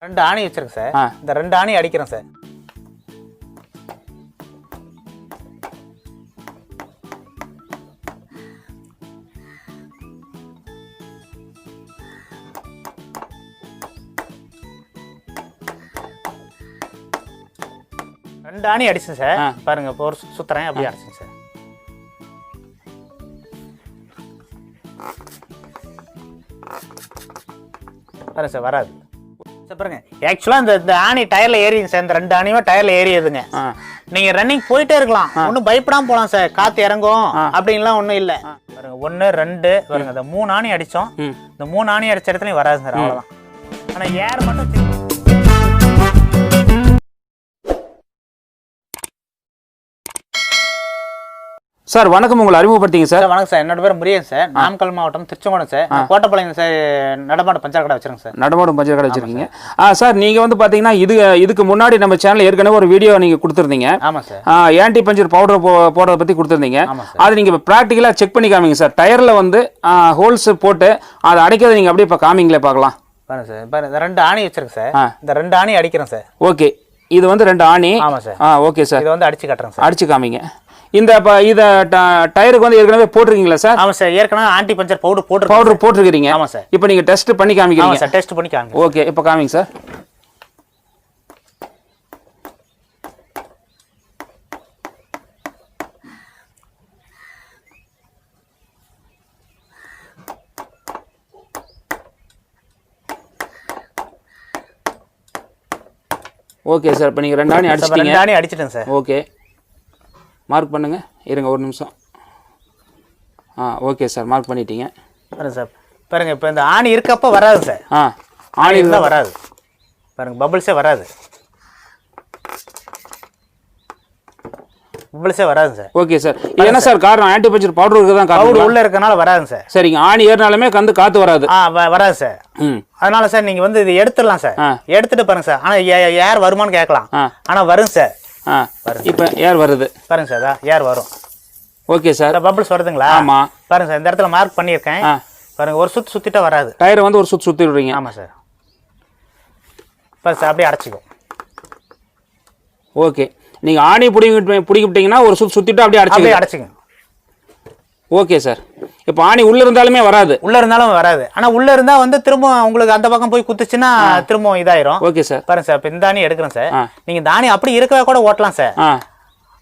2 ஆணி வச்சிருக்கேன் சார். இந்த 2 ஆணி அடிக்கிறேன் சார். ரெண்டு ஆணி அடிச்சேன் சார். பாருங்க இப்போ ஒரு சுத்துறேன் அப்படியே அடிச்சேன் சார். பாருங்க சார் வராது சார். பாருங்க ஆக்சுவலா இந்த ஆணி டயர்ல ஏறிங்க சார். இந்த 2 ஆணியுமே டயர்ல ஏறியதுங்க. நீங்க ரன்னிங் போயிட்டே இருக்கலாம், ஒன்னும் பயப்படாம போலாம் சார். காத்து இறங்கும் அப்படின்லாம் ஒண்ணும் இல்ல. பாருங்க 1 2 பாருங்க இந்த 3 ஆணி அடிச்சோம். இந்த 3 ஆணி அடிச்ச இடத்துலயும் வராது சார், அவ்வளவுதான். ஆனா ஏர் மட்டும் சார் வணக்கம், உங்களை அறிமுகப்படுத்திங்க சார். வணக்கம் சார், என்னோட பேர் முருகன் சார். நாமக்கல் மாவட்டம் திருச்செங்கோடு சார். கோட்டப்பாளையம் சார் நடமாடும் பஞ்சர் கடை வச்சிருக்கேன் சார். நடமாடும் பஞ்சர் கடை வச்சிருக்கீங்க. சார் நீங்க வந்து பாத்தீங்கன்னா இதுக்கு முன்னாடி நம்ம சேனல் ஏற்கனவே ஒரு வீடியோ நீங்க கொடுத்துருந்தீங்க. ஆமா சார். ஆன்டி பஞ்சர் பவுடர் போடுறத பத்தி கொடுத்துருந்தீங்க. அது நீங்க பிராக்டிகலா செக் பண்ணி காமிங்க சார். டயர்ல வந்து ஹோல்ஸ் போட்டு அதை அடைக்கிறத நீங்க அப்படியே இப்ப காமிங்களே பார்க்கலாம். பாருங்க சார், பாருங்க 2 ஆணி வச்சிருக்கேன் சார். இந்த 2 ஆணி அடிக்கிறேன் சார். ஓகே, இது வந்து 2 ஆணி. ஆமா சார். ஓகே சார், இது வந்து அடிச்சு காட்டுறேன் சார். அடிச்சு காமிங்க. இந்த டயருக்கு வந்து ஏற்கனவே போட்டுருக்கீங்களா சார்? ஆமா சார், ஏற்கனவே ஆன்டி பஞ்சர் பவுடர் போட்டுருக்கீங்க. ஆமா சார். இப்போ நீங்க டெஸ்ட் பண்ணி காமிக்கிறீங்க. சார் டெஸ்ட் பண்ணி காமிங்க. ஓகே, இப்போ காமிங்க சார். ஓகே சார், இப்போ நீங்கள் 2 ஆணி அடிச்சிட்டீங்க. 2 ஆணி அடிச்சிட்டேன் சார். ஓகே, மார்க் பண்ணுங்க. இருங்க ஒரு நிமிஷம். ஓகே சார், மார்க் பண்ணிட்டீங்க. பாருங்க சார், பாருங்க இப்போ இந்த ஆணி இருக்கப்போ வராது சார். ஆணி இருந்தால் வராது. பாருங்க பபிள்ஸே வராது. பபிள்ஸே வராது சார். ஓகே சார், இது என்ன சார் காரணம்? ஆன்டி பஞ்சர் பவுடர் இருக்குது தான் காரணம். பவுடர் உள்ள இருக்கனால வராது சார். சரிங்க, ஆணி ஏறினாலுமே காத்து வராது. வராது சார். அதனால சார் நீங்க வந்து இது எடுத்துடலாம் சார். எடுத்துட்டு பாருங்க சார். ஆனா ஏர் வருமானு கேட்கலாம். ஆனா வரும் சார். இப்போ ஏர் வருது பாருங்க சார், ஏர் வரும். ஓகே சார், பபிள்ஸ் வருதுங்களா? ஆமா. பாருங்க சார், இந்த இடத்துல மார்க் பண்ணியிருக்கேன். பாருங்க ஒரு சுத்திட்டா வராது. டயரை வந்து ஒரு சுத்தி விடுறீங்க. ஆமா சார். பாருங்க சார், அப்படியே அடைச்சிக்கும். ஓகே, நீங்க ஆணி பிடிக்கிட்டீங்கன்னா ஒரு சுத்திட்டு அப்படியே அடைச்சிக்கும். ஓகே சார், இப்போ ஆணி உள்ள இருந்தாலுமே வராது. உள்ள இருந்தாலும் வராது. ஆனா உள்ள இருந்தா வந்து திரும்ப உங்களுக்கு அந்த பக்கம் போய் குத்துச்சுன்னா திரும்ப இதாயிரும். Okay sir. பாருங்க சார், இப்போ இந்த ஆணி எடுக்கிறேன் சார். நீங்க இந்த ஆணி அப்படி இருக்கவே கூட ஓட்டலாம் சார்.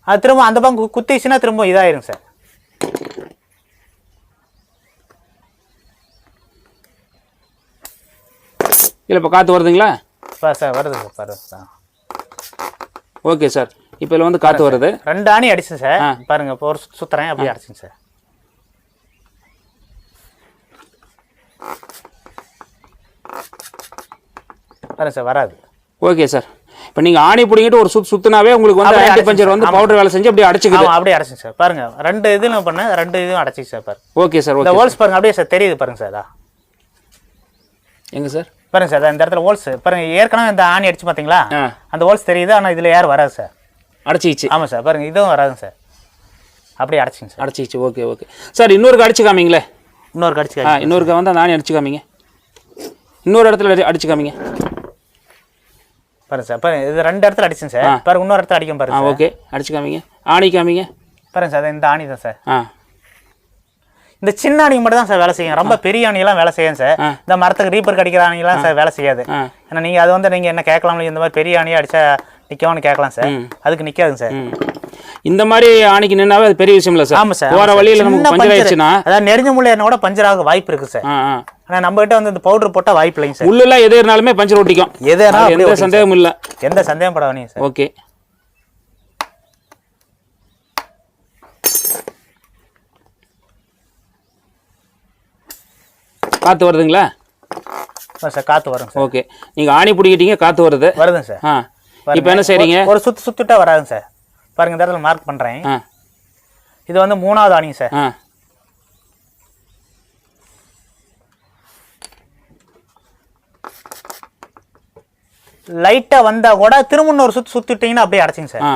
அது திரும்ப அந்த பக்கம் குத்திச்சுன்னா திரும்ப இதாயிரும் சார். இல்லை இப்போ காற்று வருதுங்களா? சார் வருது சார், பாருங்க சார். ஓகே சார், இப்போ இதில் வந்து காற்று வருது. 2 ஆணி அடிச்சேன் சார். பாருங்க இப்போ ஒரு சுத்துறேன் அப்படியே அடிச்சேன் சார். பாருங்க சார் வராது. ஓகே சார், இப்போ நீங்கள் ஆணி பிடிங்கிட்டு ஒரு சுத்தினாவே உங்களுக்கு வந்து ஆன்டி பஞ்சர் வந்து பவுடர் வேலை செஞ்சு அப்படியே அடைச்சிக்குது. அப்படியே அடைச்சிங்க சார். பாருங்க 2 இதுல பண்ண 2 இதுவும் அடைச்சிங்க சார். பாருங்க. Okay sir. இந்த ஹோல்ஸ் பாருங்க அப்படியே சார் தெரியுது. பாருங்க சார், எங்க சார்? பாருங்க சார், இந்த இடத்துல ஹோல்ஸ் பாருங்க. ஏற்கனவே இந்த ஆணி அடிச்சு பாத்தீங்களா? அந்த ஹோல்ஸ் தெரியுது. ஆனா இதுல ஏர் வராது சார். அடைச்சிச்சு. ஆமா சார், பாருங்க இதுவும் வராது சார். அப்படியே அடைச்சிங்க சார். அடைச்சிச்சு. ஓகே ஓகே சார், இன்னொரு அடிச்சு காமிங்களே. இன்னொரு அடிச்சு இன்னொருக்கு வந்து அந்த ஆணி அடிச்சு காமிங்க. இன்னொரு இடத்துல அடிச்சு காமிங்க. பாருங்க சார், பாருங்க இது 2 இடத்துல அடிச்சேன் சார். பாருங்க இன்னொரு இடத்துல அடிக்கும் பாருங்க. ஓகே, அடிச்சு காமிங்க. ஆணி காமிங்க. பாருங்க சார், இந்த ஆணி தான் சார். இந்த சின்ன ஆணி மட்டும் தான் சார் வேலை செய்யும். ரொம்ப பெரிய ஆணியெல்லாம் வேலை செய்யும் சார். இந்த மரத்துக்கு ரீப்பர் கடிக்கிற ஆணியெல்லாம் சார் வேலை செய்யாது. ஏன்னா நீங்க அது வந்து நீங்க என்ன கேட்கலாம், இந்த மாதிரி பெரிய ஆணியா அடிச்சா நிக்கவான்னு கேட்கலாம் சார். அதுக்கு நிக்காதுங்க சார். இந்த மாதிரி ஆணிக்கு நின்னாவே அது பெரிய விஷயம் இல்ல சார். ஆமா சார், போற வழியில நமக்கு பஞ்சர் ஆயிடுச்சுனா அதாவது நெறிஞ்ச முள்ளையனோட பஞ்சர் ஆக வாய்ப்பு இருக்கு சார். ஆனா நம்ம கிட்ட வந்து இந்த பவுடர் போட்டா வாய்ப்பு இல்லைங்க சார். உள்ளல எது ஏறினாலுமே பஞ்சர் ஒட்டிக்கும். எது ஏறினாலும் எந்த சந்தேகமும் இல்ல. எந்த சந்தேகம் பட வேணாம் சார். ஓகே, காத்து வருதுங்களா? சார் காத்து வரும் சார். ஓகே, நீங்க ஆணி பிடிக்கிட்டீங்க, காத்து வருதுங்க சார். இப்போ என்ன செய்றீங்க? ஒரு சுத்திட்டா வராதுங்க சார். பாருங்க இந்த இடத்துல மார்க் பண்றேன். இது வந்து 3வது ஆணிங்க சார். லைட்டா வந்தா கூட திரும்ப இன்னொரு சுத்திட்டீங்கன்னா அப்படியே அடைச்சிங்க சார்.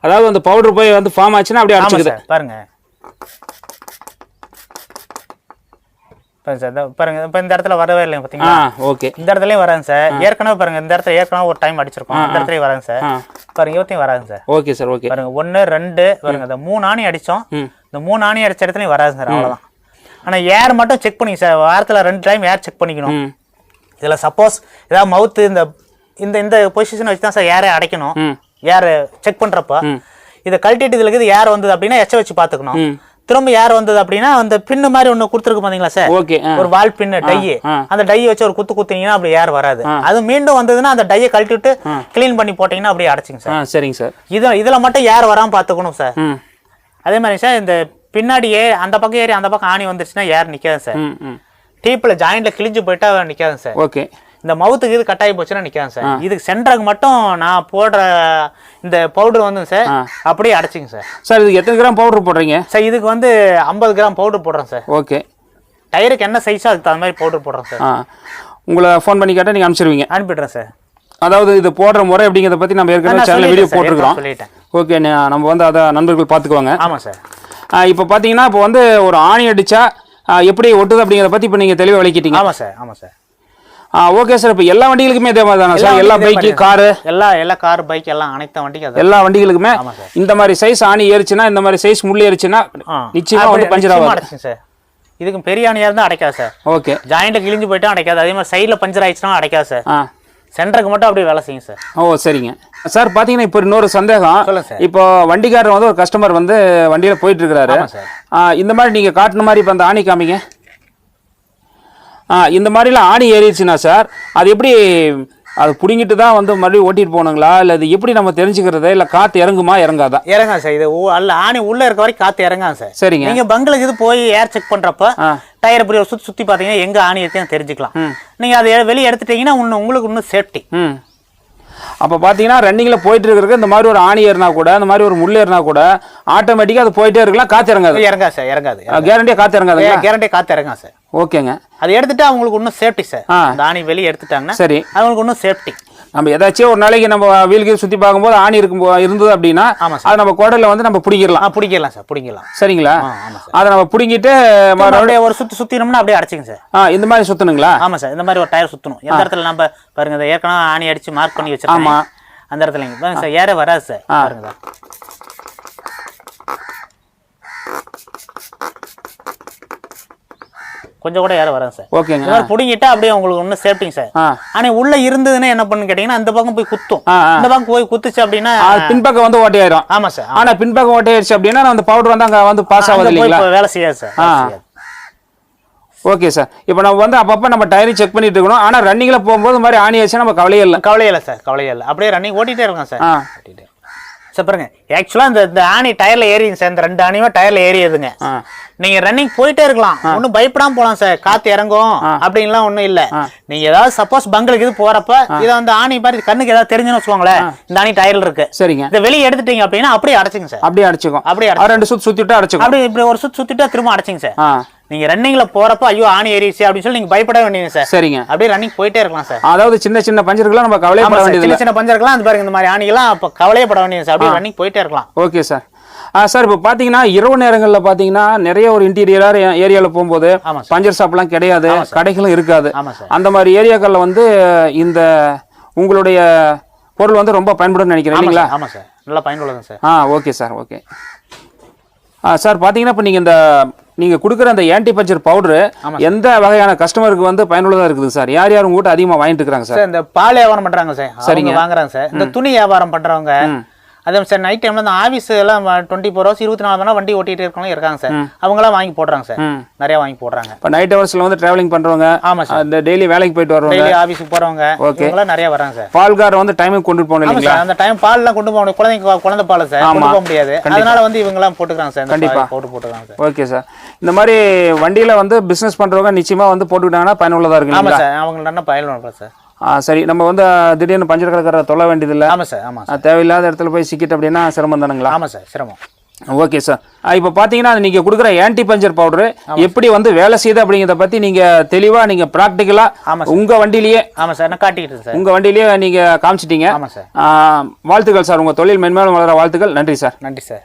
அதாவது அந்த பவுடர் போய் வந்து ஃபார்ம் ஆச்சுன்னா அப்படியே அடைச்சிக்குது. பாருங்க பாருங்க இப்ப இந்த இடத்துல வரவே இல்லை பாத்தீங்களா? ஓகே. இந்த இடத்துலயும் வராங்க சார். ஏற்கனவே பாருங்க இந்த இடத்துல ஏற்கனவே ஒரு டைம் அடிச்சிருக்கோம். இந்த இடத்துலயும் வராங்க சார். பாருங்க இவத்தையும் வராங்க சார். Okay sir. ஓகே. பாருங்க 1 2 பாருங்க இந்த 3 ஆணி அடிச்சோம். இந்த 3 ஆணி அடிச்ச இடத்துலயும் வராது சார். அவ்வளவுதான். ஆனா ஏர் மட்டும் செக் பண்ணிங்க சார். வாரத்துல 2 டைம் ஏர் செக் பண்ணிக்கணும். இதுல சப்போஸ் ஏதாவது மவுத் இந்த இந்த இந்த பொசிஷன் வச்சு தான் சார் ஏரை அடைக்கணும். ஏர் செக் பண்றப்ப இதை கழட்டிட்டு இதுல இருக்குது ஏர் வந்தது அப்படின்னா எச்ச வச்சு பாத்துக்கணும். திரும்ப யார் வந்தது அப்படின்னா அந்த பின்னு மாதிரி ஒண்ணு கொடுத்துருக்கு பாத்தீங்களா சார்? ஒரு வால் பின்னு டை, அந்த டையை வச்சு ஒரு குத்துனீங்கன்னா அப்படி யார் வராது. அது மீண்டும் வந்ததுன்னா அந்த டையை கழட்டிட்டு கிளீன் பண்ணி போட்டீங்கன்னா அப்படியே அடைச்சிங்க சார். சரிங்க சார். இதுல மட்டும் யார் வராம பாத்துக்கணும் சார். அதே மாதிரி சார் இந்த பின்னாடியே அந்த பக்கம் ஏறி அந்த பக்கம் ஆணி வந்துருச்சுன்னா யார் நிக்காது சார். டீப்ல ஜாயிண்ட்ல கிழிஞ்சு போயிட்டா நிக்காது சார். ஓகே. இந்த மவுத்துக்கு இது கட்டாயி போச்சுன்னா நிக்காது சார். இதுக்கு சென்டருக்கு மட்டும் நான் போடுற இந்த பவுடர் வந்து சார் அப்படியே அடைச்சிங்க சார். சார் இதுக்கு எத்தனை கிராம் பவுடர் போடுறீங்க சார்? இதுக்கு வந்து 50 கிராம் பவுடர் போடுறேன் சார். ஓகே. டயருக்கு என்ன சைஸோ அதுக்கு தகுந்த மாதிரி பவுடர் போடுறேன் சார். உங்களை ஃபோன் பண்ணி கேட்டால் நீங்கள் அனுப்பிச்சிருவீங்க? அனுப்பிடுறேன் சார். அதாவது இது போடுற முறை அப்படிங்கிறத பற்றி நம்ம ஏற்கனவே சேனல் வீடியோ போட்டிருக்கிறோம். ஓகே. நம்ம வந்து அதை நண்பர்கள் பார்த்துக்குவாங்க. ஆமாம் சார். இப்போ பார்த்தீங்கன்னா இப்போ வந்து ஒரு ஆணி அடிச்சா எப்படி ஒட்டுது அப்படிங்கிறத பற்றி இப்போ நீங்கள் தெளிவாக விளக்கிட்டீங்க. ஆமாம் சார். ஆமாம் சார். Okay sir. இப்போ எல்லா வண்டிகளுக்குமே இதே மாதிரி தானே சார்? எல்லா பைக்கு காரு எல்லா கார் பைக் எல்லாம் அனைத்து வண்டிக்கு எல்லா வண்டிகளுக்குமே இந்த மாதிரி சைஸ் ஆணி ஏறிச்சுன்னா இந்த மாதிரி சைஸ் முள்ளி ஏறிச்சுன்னா நிச்சயமா வந்து பஞ்சர் ஆகாது சார். இதுக்கு பெரிய ஆணியா இருந்தா அடைக்காது சார். ஓகே. ஜாயிண்ட் கிழிஞ்சு போயிட்டா அடைக்காது. அதே மாதிரி சைடுல பஞ்சர் ஆயிடுச்சுன்னா அடைக்காது சார். சென்டருக்கு மட்டும் அப்படியே வேலை செய்யும் சார். ஓ சரிங்க சார். பாத்தீங்கன்னா இப்போ இன்னொரு சந்தேகம். இப்போ வண்டிக்காரர் வந்து ஒரு கஸ்டமர் வந்து வண்டியில போயிட்டு இருக்கிறாரு. இந்த மாதிரி நீங்க காட்டுன மாதிரி இப்போ அந்த ஆணி காமிங்க. இந்த மாதிரிலாம் ஆணி ஏறிடுச்சுன்னா சார் அது எப்படி அது பிடிங்கிட்டு தான் வந்து மறுபடியும் ஓட்டிட்டு போகணுங்களா இல்லை அது எப்படி நம்ம தெரிஞ்சுக்கிறது? இல்லை காற்று இறங்குமா இறங்காதா? இறங்கா சார். இது அல்ல ஆணி உள்ள இருக்க வரைக்கும் காற்று இறங்காது சார். சரிங்க. நீங்க பங்களுக்கு இது போய் ஏர் செக் பண்றப்ப டயர் இப்படி சுத்தி பாத்தீங்கன்னா எங்க ஆணி இருக்குன்னு தெரிஞ்சுக்கலாம். நீங்க அதை வெளியே எடுத்துட்டீங்கன்னா உங்களுக்கு இன்னும் சேஃப்டி. அப்போ பார்த்தீங்கன்னா ரன்னிங்கில் போயிட்டு இருக்கிறது இந்த மாதிரி ஒரு ஆணி ஏறினா கூட இந்த மாதிரி ஒரு முள் ஏறினா கூட ஆட்டோமேட்டிக்காக அது போயிட்டே இருக்கலாம். காற்று இறங்காது. இறங்காது சார். இறங்காது. கேரண்டியாக காற்று இறங்காது. கேரண்டியாக காற்று இறங்காது சார். ஓகேங்க. அதை எடுத்துட்டு அவங்களுக்கு இன்னும் சேஃப்டி சார். அந்த ஆணி வெளியே எடுத்துட்டாங்கன்னா சரி அவங்களுக்கு இன்னும் சேஃப்டி. நம்ம ஏதாச்சும் ஒரு நாளைக்கு நம்ம வீலுக்கு சுற்றி பார்க்கும்போது ஆணி இருந்தது அப்படின்னா அது நம்ம குடல்ல வந்து நம்ம பிடிக்கலாம். பிடிக்கலாம் சார். பிடிக்கலாம். சரிங்களா? அதை நம்ம பிடிங்கிட்டு மறுபடியும் ஒரு சுத்தினோம்னா அப்படியே அடைச்சிங்க சார். இந்த மாதிரி சுத்தணுங்களா? ஆமா சார். இந்த மாதிரி ஒரு டயர் சுத்தணும். எந்த இடத்துல நம்ம பாருங்க ஏற்கனவே ஆணி அடிச்சு மார்க் பண்ணி வச்சிருக்கோம். ஆமா. அந்த இடத்துல சார் ஏற வராது சார். பாருங்க கொஞ்சம் கூட ஏற வராது சார். ஓகேங்க. புடிங்கிட்டா அப்படியே உங்களுக்கு ஒன்னும் சேஃப்டிங்க சார். ஆனா உள்ள இருந்ததுன்னா என்ன பண்ணு கேட்டீங்கன்னா அந்த பக்கம் போய் குத்தும். இந்த பக்கம் போய் குத்துச்சு அப்படின்னா பின்பக்கம் வந்து ஓட்டையாயிரும். ஆமா சார். ஆனா பின்பக்கம் ஓட்டையாயிருச்சு அப்படின்னா அந்த பவுடர் வந்து அங்க வந்து பாஸ் ஆகுது இல்லைங்களா? வேலை செய்யாது சார். Okay sir. இப்போ நம்ம வந்து அப்பப்போ நம்ம டயரை செக் பண்ணிட்டு இருக்கணும். ஆனா ரன்னிங்ல போகும்போது மாதிரி ஆணி ஆச்சு நம்ம கவலையே இல்லை சார். கவலையே இல்லை. அப்படியே ரன்னிங் ஓட்டிட்டே இருக்கோம் சார். சார் பாருங்க ஆக்சுவலா இந்த ஆணி டயர்ல ஏறிங்க சார். இந்த 2 ஆணியுமே டயர்ல ஏறியதுங்க. நீங்க ரன்னிங் போயிட்டே இருக்கலாம். ஒன்னும் பயப்படாம போலாம் சார். காத்து இறங்கும் அப்படின்லாம் ஒண்ணும் இல்ல. நீங்க ஏதாவது சப்போஸ் பங்களுக்கு இது போறப்ப இதை வந்து ஆணி மாதிரி கண்ணுக்கு ஏதாவது தெரிஞ்சுன்னு வச்சுக்கோங்களேன். இந்த ஆணி டயர்ல இருக்கு. சரிங்க. இதை வெளியே எடுத்துட்டீங்க அப்படின்னா அப்படியே அடைச்சிங்க சார். அப்படியே அடைச்சிக்கும். அப்படியே 2 சுத்திட்டு அடைச்சிக்கும். அப்படியே இப்படி ஒரு சுத்திட்டு திரும்ப அடைச்சிங்க சார். நீங்க ரன்னிங்ல போறப்ப ஐயோ ஆணி ஏறிடுச்சு அப்படின்னு சொல்லி நீங்க பயப்பட வேண்டியது சார். சரிங்க. அப்படியே ரன்னிங் போயிட்டே இருக்கலாம் சார். அதாவது சின்ன சின்ன பஞ்சருக்குலாம் நம்ம கவலைப்பட வேண்டியது. சின்ன சின்ன பஞ்சருக்குலாம் அந்த பாருங்க இந்த மாதிரி ஆணிகளாம் அப்ப கவலையப்பட வேண்டியது சார். அப்படியே ரன்னிங் போயிட்டே இருக்கலாம். Okay sir. சார் இப்போ பார்த்தீங்கன்னா இரவு நேரங்களில் பார்த்தீங்கன்னா நிறைய ஒரு இன்டீரியர் ஏரியாவில் போகும்போது பஞ்சர் ஷாப்லாம் கிடையாது, கடைகளும் இருக்காது. அந்த மாதிரி ஏரியாக்களில் வந்து இந்த உங்களுடைய பொருள் வந்து ரொம்ப பயன்படும் நினைக்கிறேன் இல்லைங்களா? ஆமாம் சார். நல்லா பயன்படுது sir. Okay sir. Okay sir. பார்த்தீங்கன்னா இப்போ நீங்கள் கொடுக்குற அந்த ஆன்டி பஞ்சர் பவுடரு எந்த வகையான கஸ்டமருக்கு வந்து பயனுள்ளதாக இருக்குது சார்? யார் யார் உங்ககிட்ட அதிகமாக வாங்கிட்டு இருக்காங்க சார்? இந்த பால் வியாபாரம் பண்ணுறாங்க சார். சரிங்க. வாங்குறாங்க சார். இந்த துணி வியாபாரம் பண்ணுறவங்க அதே சார் நைட் டைம்ல இந்த ஆஃபீஸ் எல்லாம் 24 ஹவர்ஸ் 24 மணி நேரம் வண்டி ஓட்டிட்டு இருக்கவங்க இருக்காங்க சார். அவங்களாம் வாங்கி போடுறாங்க சார். நிறைய வாங்கி போடுறாங்க. இப்போ நைட் ஹவர்ஸ்ல வந்து டிராவலிங் பண்றவங்க, ஆமா சார், இந்த டெய்லி வேலைக்கு போயிட்டு வரவங்க, டெய்லி ஆஃபீஸ்க்கு போறவங்க இவங்கலாம் நிறைய வராங்க சார். பால்கார வந்து டைமுக்கு கொண்டு போகணும் இல்லைங்களா? அந்த டைம் பால்லாம் கொண்டு போக குழந்தை பால் சார் கொண்டு போக முடியாது. அதனால வந்து இவங்கலாம் போட்டுக்கிறாங்க சார். கண்டிப்பா போட்டுக்கிறாங்க சார். Okay sir. இந்த மாதிரி வண்டியில வந்து பிசினஸ் பண்றவங்க நிச்சயமா வந்து போட்டுக்கிட்டாங்கன்னா பயனுள்ளதா இருக்கு. ஆமா சார். அவங்க நல்ல பயனுள்ளதா சார். சரி. நம்ம வந்து திடீர்னு பஞ்சர் கடைக்கார தொல்ல வேண்டியதில்லை. ஆமாம் சார். ஆமாம் சார். தேவையில்லாத இடத்துல போய் சிக்கிட்டு அப்படின்னா சிரமம் தானுங்களா? ஆமாம் சார், சிரமம். Okay sir. இப்போ பார்த்தீங்கன்னா நீங்கள் கொடுக்குற ஆன்டி பஞ்சர் பவுடரு எப்படி வந்து வேலை செய்யுது அப்படிங்கிறத பற்றி நீங்கள் தெளிவாக நீங்கள் ப்ராக்டிக்கலாக உங்கள் வண்டியிலேயே ஆமாம் சார் நான் காட்டிக்கிட்டு சார் உங்கள் வண்டியிலேயே நீங்கள் காமிச்சிட்டீங்க. ஆமாம் சார். வாழ்த்துக்கள் சார். உங்கள் தொழில் மென்மேலும் வளர வாழ்த்துக்கள். நன்றி சார். நன்றி சார்.